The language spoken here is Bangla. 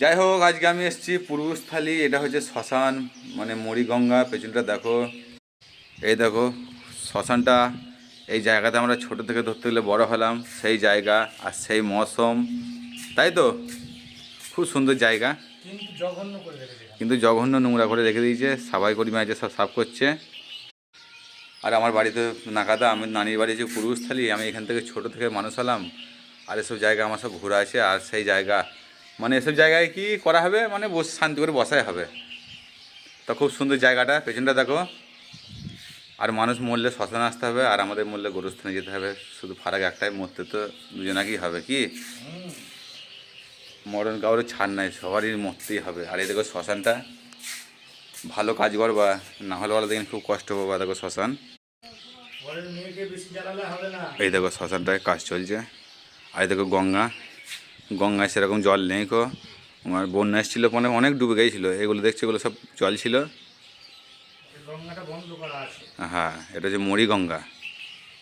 যাই হোক, আজকে আমি এসেছি পূর্বস্থলী। এটা হচ্ছে শ্মশান, মানে মুড়িগঙ্গা। পেছনটা দেখো, এই দেখো শ্মশানটা। এই জায়গাতে আমরা ছোট থেকে ধরতে গেলে বড় হলাম, সেই জায়গা আর সেই মৌসুম, তাই তো? খুব সুন্দর জায়গা, কিন্তু জঘন্য নোংরা করে রেখে দিয়েছে। সাফাই কর্মী আছে, সব সাফ করছে। আর আমার বাড়িতে নাকাদা, আমি নানির বাড়ি যে পূর্বস্থলী, আমি এখান থেকে ছোট থেকে মানুষ হলাম। আর এসব জায়গা আমার সব ঘোরা আছে। আর সেই জায়গা, মানে এসব জায়গায় কি করা হবে, মানে শান্তি করে বসাই হবে। তো খুব সুন্দর জায়গাটা, পেছনটা দেখো। আর মানুষ মরলে শ্মশানে আসতে হবে, আর আমাদের মরলে গোরস্থানে যেতে হবে। শুধু ফারাক একটাই, মরতে তো দুজনাকেই হবে, কি মরণ কাউরে ছাড় নাই, সবারই মরতেই হবে। আর এই দেখো শ্মশানটা, ভালো কাজ করবা, না হলে বলা দেখেন খুব কষ্ট পাবা। দেখো শ্মশান, এই দেখো শ্মশানটায় কাজ চলছে। আর এই দেখো গঙ্গা, গঙ্গায় সেরকম জল নেই কো। আমার বন্যা এসেছিল, মানে অনেক ডুবে গিয়েছিলো। এগুলো দেখছি, এগুলো সব জল ছিল। হ্যাঁ, এটা হচ্ছে মুড়িগঙ্গা।